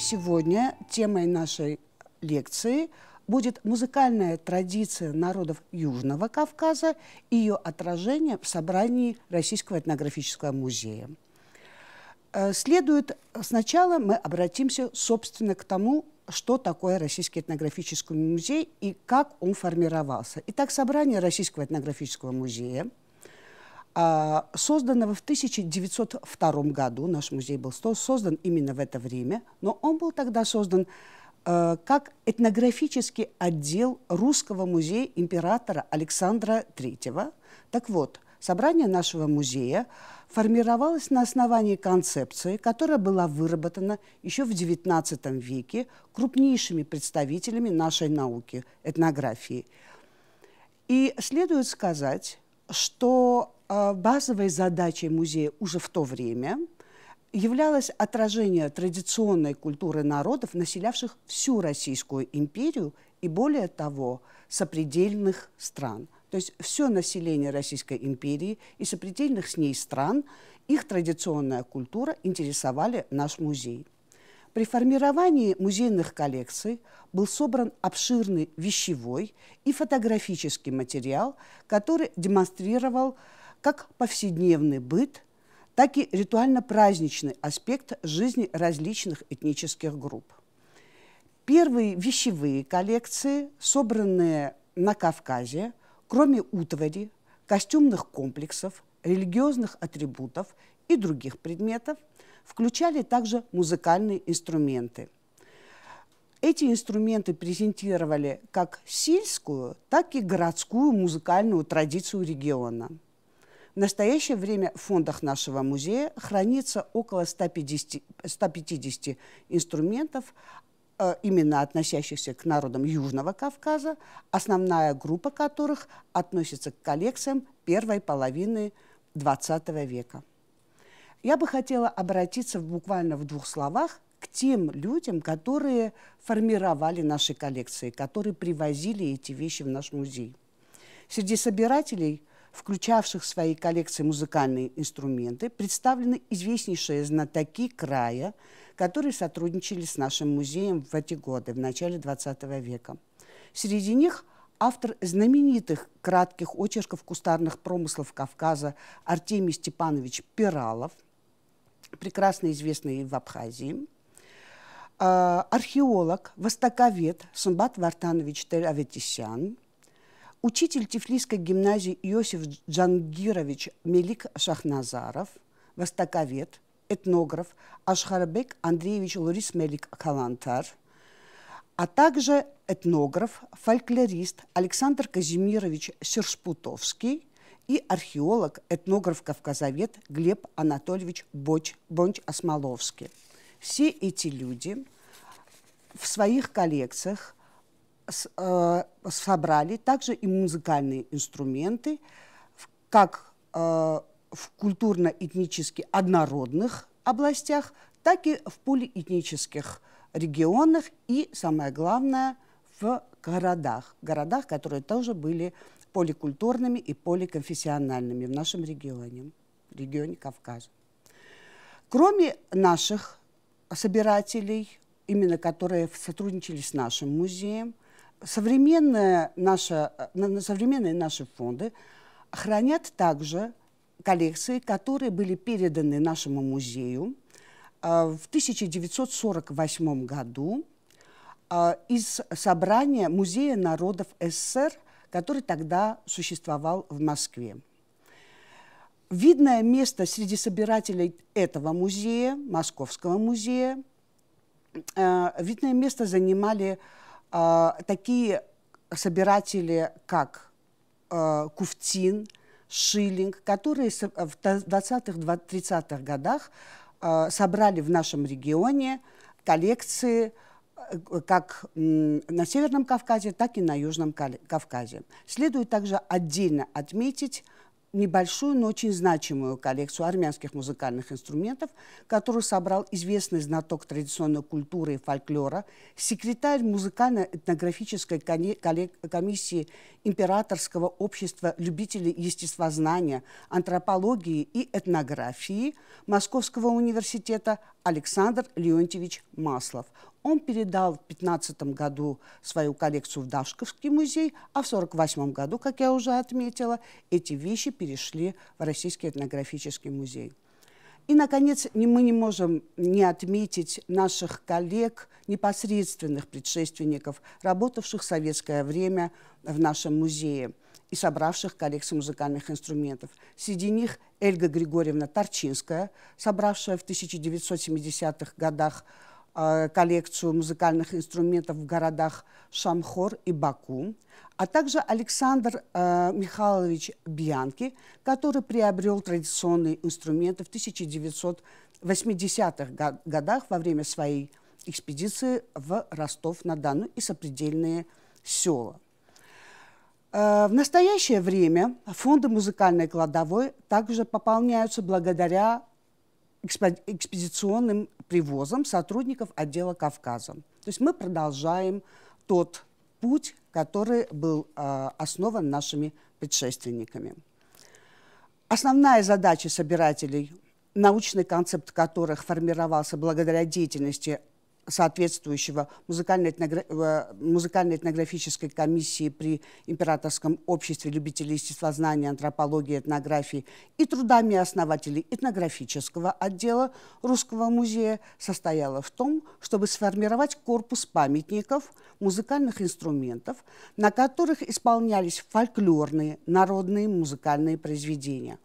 сегодня темой нашей лекции будет музыкальная традиция народов Южного Кавказа и ее отражение в собрании Российского этнографического музея. Сначала мы обратимся, собственно, к тому, что такое Российский этнографический музей и как он формировался. Итак, собрание Российского этнографического музея, созданного в 1902 году, наш музей был создан именно в это время, но он был тогда создан как этнографический отдел Русского музея императора Александра III. Так вот, собрание нашего музея формировалось на основании концепции, которая была выработана еще в XIX веке крупнейшими представителями нашей науки, этнографии. И следует сказать, что базовой задачей музея уже в то время являлось отражение традиционной культуры народов, населявших всю Российскую империю и, более того, сопредельных стран. То есть все население Российской империи и сопредельных с ней стран, их традиционная культура интересовали наш музей. При формировании музейных коллекций был собран обширный вещевой и фотографический материал, который демонстрировал как повседневный быт, так и ритуально-праздничный аспект жизни различных этнических групп. Первые вещевые коллекции, собранные на Кавказе, кроме утвари, костюмных комплексов, религиозных атрибутов и других предметов, включали также музыкальные инструменты. Эти инструменты презентировали как сельскую, так и городскую музыкальную традицию региона. В настоящее время в фондах нашего музея хранится около 150 инструментов, именно относящихся к народам Южного Кавказа, основная группа которых относится к коллекциям первой половины XX века. Я бы хотела обратиться буквально в двух словах к тем людям, которые формировали наши коллекции, которые привозили эти вещи в наш музей. Среди собирателей, включавших в свои коллекции музыкальные инструменты, представлены известнейшие знатоки края, которые сотрудничали с нашим музеем в эти годы, в начале XX века. Среди них автор знаменитых кратких очерков кустарных промыслов Кавказа Артемий Степанович Пиралов, прекрасно известный в Абхазии, археолог, востоковед Сумбат Вартанович Тель-Аветисян, учитель Тифлисской гимназии Иосиф Джангирович Мелик Шахназаров, востоковед, этнограф Ашхарбек Андреевич Лурис Мелик Калантар, а также этнограф, фольклорист Александр Казимирович Сершпутовский и археолог, этнограф-кавказовед Глеб Анатольевич Бонч-Осмоловский. Все эти люди в своих коллекциях собрали также и музыкальные инструменты, как в культурно-этнически однородных областях, так и в полиэтнических регионах и, самое главное, в городах, которые тоже были поликультурными и поликонфессиональными в нашем регионе Кавказа. Кроме наших собирателей, именно которые сотрудничали с нашим музеем, современные наши фонды хранят также коллекции, которые были переданы нашему музею в 1948 году из собрания Музея народов СССР, который тогда существовал в Москве. Видное место среди собирателей этого музея, Московского музея, видное место занимали такие собиратели, как Куфтин, Шиллинг, которые в 20-30-х годах собрали в нашем регионе коллекции как на Северном Кавказе, так и на Южном Кавказе. Следует также отдельно отметить небольшую, но очень значимую коллекцию армянских музыкальных инструментов, которую собрал известный знаток традиционной культуры и фольклора, секретарь музыкально-этнографической комиссии Императорского общества любителей естествознания, антропологии и этнографии Московского университета Александр Леонтьевич Маслов. Он передал в 2015 году свою коллекцию в Дашковский музей, а в 1948 году, как я уже отметила, эти вещи перешли в Российский этнографический музей. И, наконец, мы не можем не отметить наших коллег, непосредственных предшественников, работавших в советское время в нашем музее и собравших коллекцию музыкальных инструментов. Среди них Эльга Григорьевна Торчинская, собравшая в 1970-х годах коллекцию музыкальных инструментов в городах Шамхор и Баку, а также Александр Михайлович Бьянки, который приобрел традиционные инструменты в 1980-х годах во время своей экспедиции в Ростов-на-Дону и сопредельные села. В настоящее время фонды музыкальной кладовой также пополняются благодаря экспедиционным привозам сотрудников отдела Кавказа. То есть мы продолжаем тот путь, который был основан нашими предшественниками. Основная задача собирателей, научный концепт которых формировался благодаря деятельности соответствующего музыкально-этнографической комиссии при Императорском обществе любителей естествознания, антропологии, этнографии и трудами основателей этнографического отдела Русского музея, состояла в том, чтобы сформировать корпус памятников музыкальных инструментов, на которых исполнялись фольклорные народные музыкальные произведения.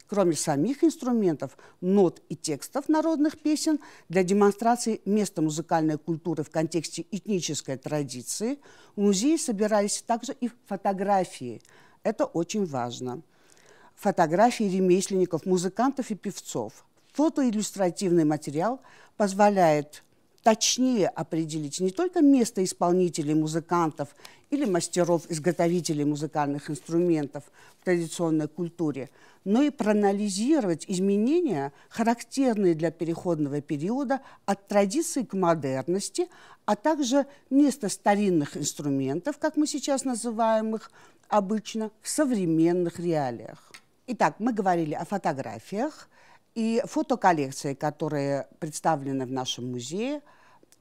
Кроме самих инструментов, нот и текстов народных песен, для демонстрации места музыкальной культуры в контексте этнической традиции в музее собирались также и фотографии. Это очень важно. Фотографии ремесленников, музыкантов и певцов. Фотоиллюстративный материал позволяет точнее определить не только место исполнителей, музыкантов или мастеров-изготовителей музыкальных инструментов в традиционной культуре, но и проанализировать изменения, характерные для переходного периода от традиции к модерности, а также место старинных инструментов, как мы сейчас называем их обычно, в современных реалиях. Итак, мы говорили о фотографиях, и фотоколлекции, которые представлены в нашем музее,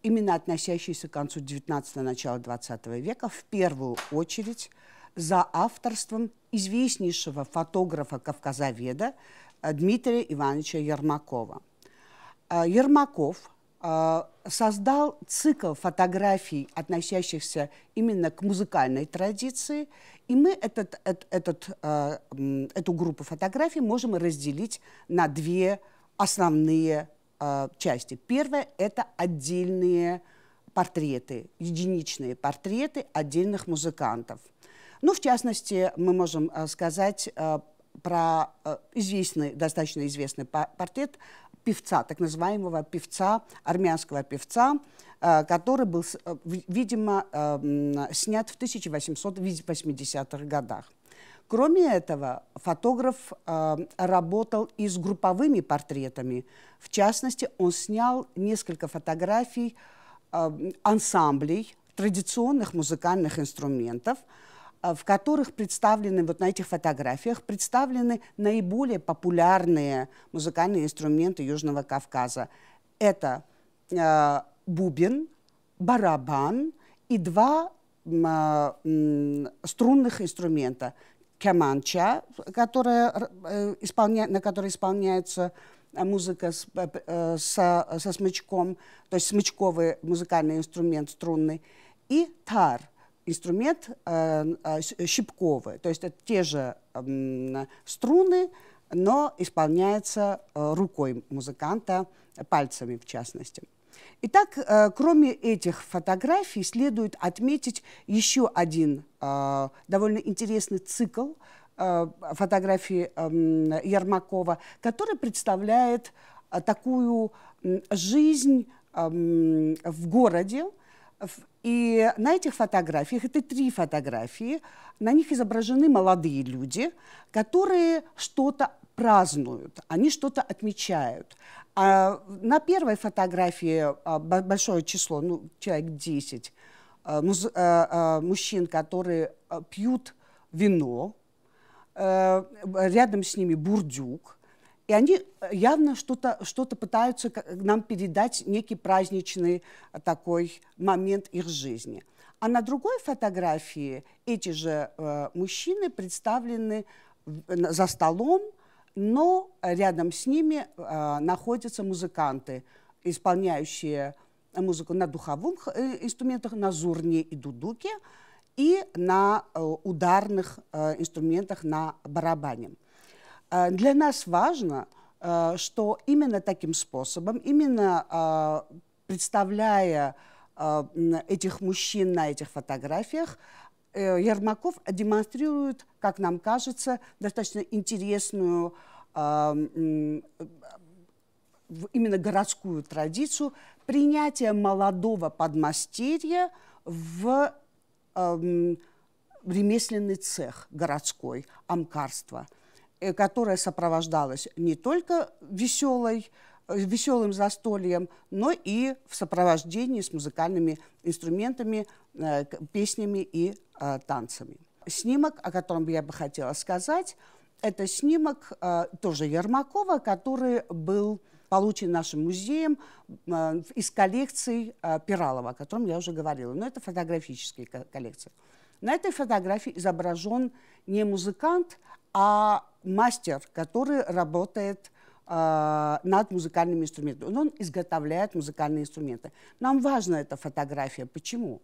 именно относящиеся к концу XIX – начала XX века, в первую очередь за авторством известнейшего фотографа-кавказоведа Дмитрия Ивановича Ермакова. Ермаков создал цикл фотографий, относящихся именно к музыкальной традиции, и мы эту группу фотографий можем разделить на две основные части. Первое – это отдельные портреты, единичные портреты отдельных музыкантов. Ну, в частности, мы можем сказать про достаточно известный портрет певца, так называемого певца, армянского певца, который был, видимо, снят в 1880-х годах. Кроме этого, фотограф работал и с групповыми портретами. В частности, он снял несколько фотографий ансамблей традиционных музыкальных инструментов, в которых представлены, вот на этих фотографиях, представлены наиболее популярные музыкальные инструменты Южного Кавказа. Это бубен, барабан и два струнных инструмента. Кеманча, на которой исполняется музыка со смычком, то есть смычковый музыкальный инструмент струнный, и тар, инструмент щипковый, то есть это те же струны, но исполняется рукой музыканта, пальцами в частности. Итак, кроме этих фотографий, следует отметить еще один довольно интересный цикл фотографий Ермакова, который представляет такую жизнь в городе, И на этих фотографиях, это 3 фотографии, на них изображены молодые люди, которые что-то празднуют, они что-то отмечают. А на первой фотографии большое число, ну, человек 10, мужчин, которые пьют вино, рядом с ними бурдюк, и они явно что-то пытаются нам передать, некий праздничный такой момент их жизни. А на другой фотографии эти же мужчины представлены за столом, но рядом с ними находятся музыканты, исполняющие музыку на духовых инструментах, на зурне и дудуке, и на ударных инструментах на барабане. Для нас важно, что именно таким способом, именно представляя этих мужчин на этих фотографиях, Ермаков демонстрирует, как нам кажется, достаточно интересную именно городскую традицию принятия молодого подмастерья в ремесленный цех городской, амкарство, которое сопровождалось не только веселым застольем, но и в сопровождении с музыкальными инструментами, песнями и танцами. Снимок, о котором я бы хотела сказать, это снимок тоже Ермакова, который был получен нашим музеем из коллекций Пиралова, о котором я уже говорила. Но это фотографические коллекции. На этой фотографии изображен не музыкант, а мастер, который работает над музыкальными инструментами. Он изготовляет музыкальные инструменты. Нам важна эта фотография. Почему?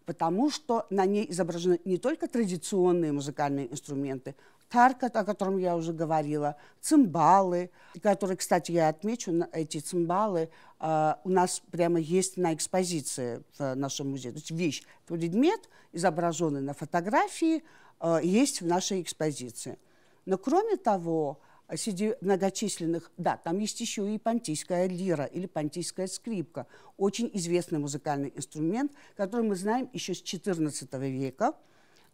Потому что на ней изображены не только традиционные музыкальные инструменты, тарка, о котором я уже говорила, цимбалы, которые, кстати, я отмечу, эти цимбалы у нас прямо есть на экспозиции в нашем музее. То есть вещь, предмет, изображенный на фотографии, есть в нашей экспозиции. Но кроме того, среди многочисленных, да, там есть еще и понтийская лира или понтийская скрипка, очень известный музыкальный инструмент, который мы знаем еще с XIV века.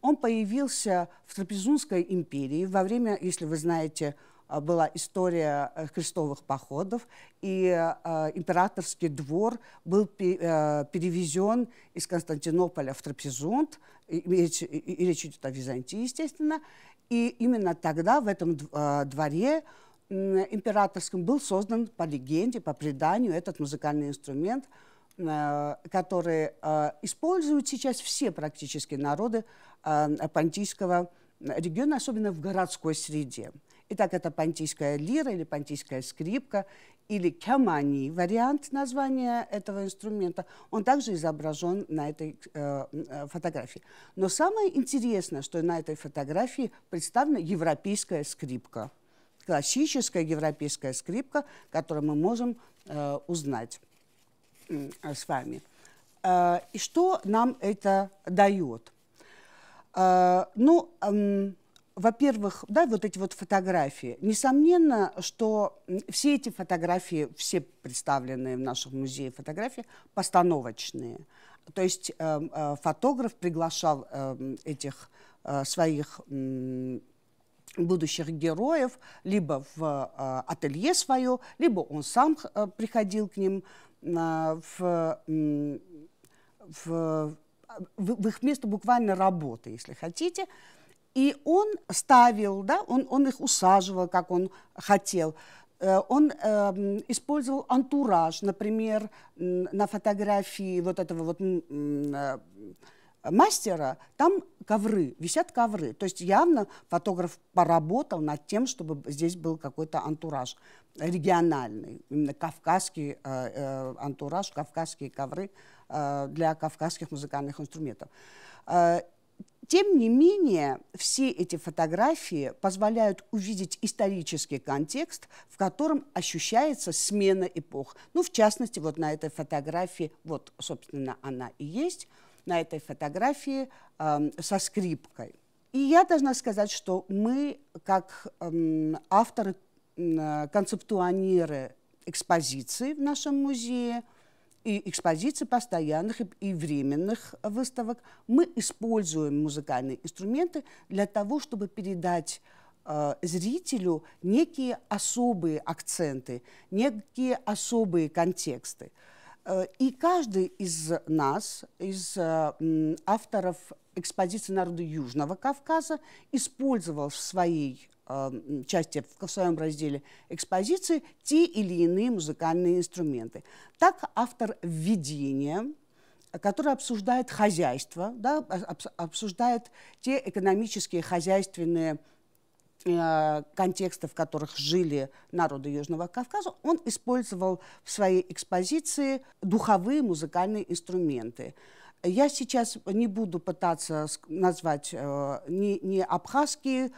Он появился в Трапезунской империи во время, если вы знаете, была история крестовых походов, и императорский двор был перевезен из Константинополя в Трапезунд, и речь идет о Византии, естественно, и именно тогда в этом дворе императорском был создан, по легенде, по преданию, этот музыкальный инструмент, который используют сейчас все практически народы понтийского региона, особенно в городской среде. Итак, это понтийская лира или понтийская скрипка, или кемани, вариант названия этого инструмента. Он также изображен на этой фотографии. Но самое интересное, что на этой фотографии представлена европейская скрипка, классическая европейская скрипка, которую мы можем узнать с вами. И что нам это дает? Во-первых, да, вот эти вот фотографии. Несомненно, что все эти фотографии, все представленные в нашем музее фотографии, постановочные. То есть фотограф приглашал этих своих будущих героев либо в ателье свое, либо он сам приходил к ним в их место буквально работы, если хотите. И он ставил, да, он их усаживал, как он хотел. Он использовал антураж. Например, на фотографии вот этого вот мастера там ковры, висят ковры. То есть явно фотограф поработал над тем, чтобы здесь был какой-то антураж региональный, именно кавказский антураж, кавказские ковры для кавказских музыкальных инструментов. Тем не менее, все эти фотографии позволяют увидеть исторический контекст, в котором ощущается смена эпох. Ну, в частности, вот на этой фотографии, вот, собственно, она и есть, на этой фотографии со скрипкой. И я должна сказать, что мы, как авторы, концептуанеры экспозиции в нашем музее, и экспозиций постоянных, и временных выставок мы используем музыкальные инструменты для того, чтобы передать зрителю некие особые акценты, некие особые контексты. И каждый из нас, из авторов экспозиции народа Южного Кавказа, использовал в своей части, в своем разделе экспозиции те или иные музыкальные инструменты. Так автор введения, который обсуждает хозяйство, да, обсуждает те экономические, хозяйственные контексты, в которых жили народы Южного Кавказа, он использовал в своей экспозиции духовые музыкальные инструменты. Я сейчас не буду пытаться назвать ни абхазскую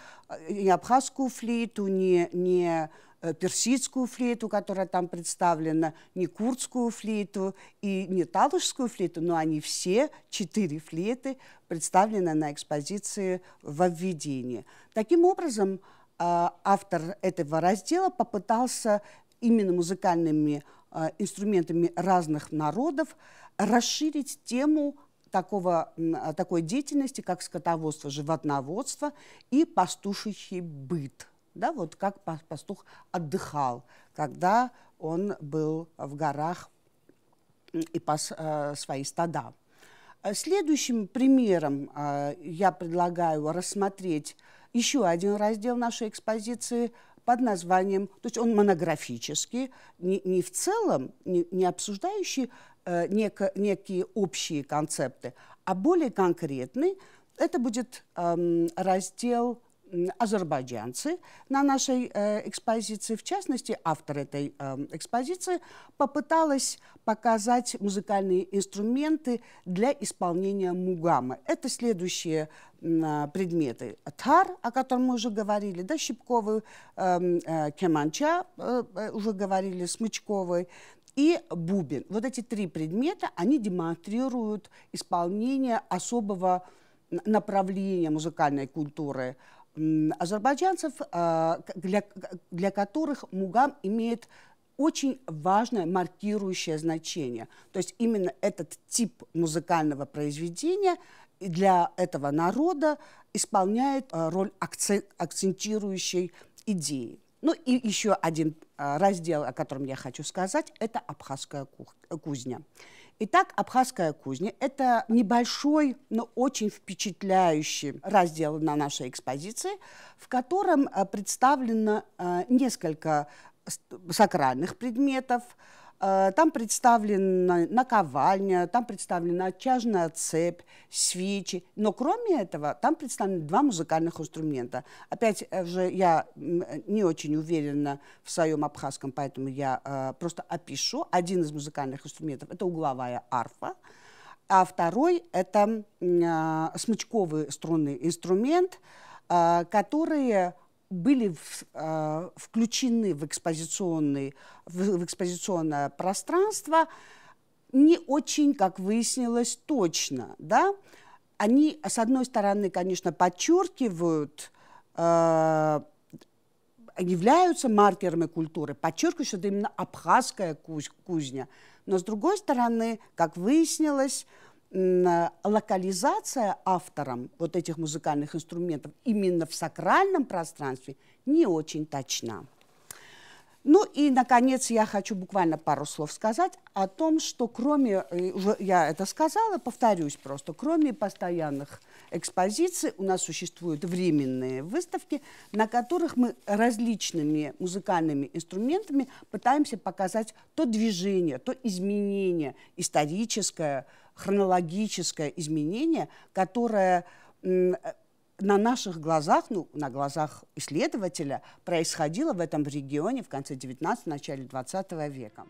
флейту, ни персидскую флейту, которая там представлена, ни курдскую флейту и не талышскую флейту, но они все 4 флейты представлены на экспозиции во введении. Таким образом, автор этого раздела попытался именно музыкальными инструментами разных народов расширить тему такой деятельности, как скотоводство, животноводство и пастуший быт. Да, вот как пастух отдыхал, когда он был в горах и пас свои стада. Следующим примером я предлагаю рассмотреть еще один раздел нашей экспозиции под названием, то есть он монографический, не в целом, не обсуждающий некие общие концепты, а более конкретный. Это будет раздел азербайджанцы на нашей экспозиции. В частности, автор этой экспозиции попыталась показать музыкальные инструменты для исполнения мугамы. Это следующие предметы. Тар, о котором мы уже говорили, да, щипковый, кеманча, уже говорили, смычковый, и бубен. Вот эти 3 предмета, они демонстрируют исполнение особого направления музыкальной культуры азербайджанцев, для которых мугам имеет очень важное маркирующее значение. То есть именно этот тип музыкального произведения для этого народа исполняет роль акцентирующей идеи. Ну и еще один раздел, о котором я хочу сказать, это абхазская кузня. Итак, абхазская кузня – это небольшой, но очень впечатляющий раздел на нашей экспозиции, в котором представлено несколько сакральных предметов. Там представлена наковальня, там представлена оттяжная цепь, свечи. Но кроме этого, там представлены 2 музыкальных инструмента. Опять же, я не очень уверена в своем абхазском, поэтому я просто опишу. Один из музыкальных инструментов – это угловая арфа, а второй – это смычковый струнный инструмент, которые были включены в экспозиционное пространство не очень, как выяснилось, точно. Да? Они, с одной стороны, конечно, подчеркивают, являются маркерами культуры, подчеркивают, что это именно абхазская кузня. Но, с другой стороны, как выяснилось, локализация автором вот этих музыкальных инструментов именно в сакральном пространстве не очень точна. Ну и, наконец, я хочу буквально пару слов сказать о том, что кроме, уже я это сказала, повторюсь просто, кроме постоянных экспозиций у нас существуют временные выставки, на которых мы различными музыкальными инструментами пытаемся показать то движение, то изменение историческое, хронологическое изменение, которое на наших глазах, ну, на глазах исследователя, происходило в этом регионе в конце XIX – начале XX века.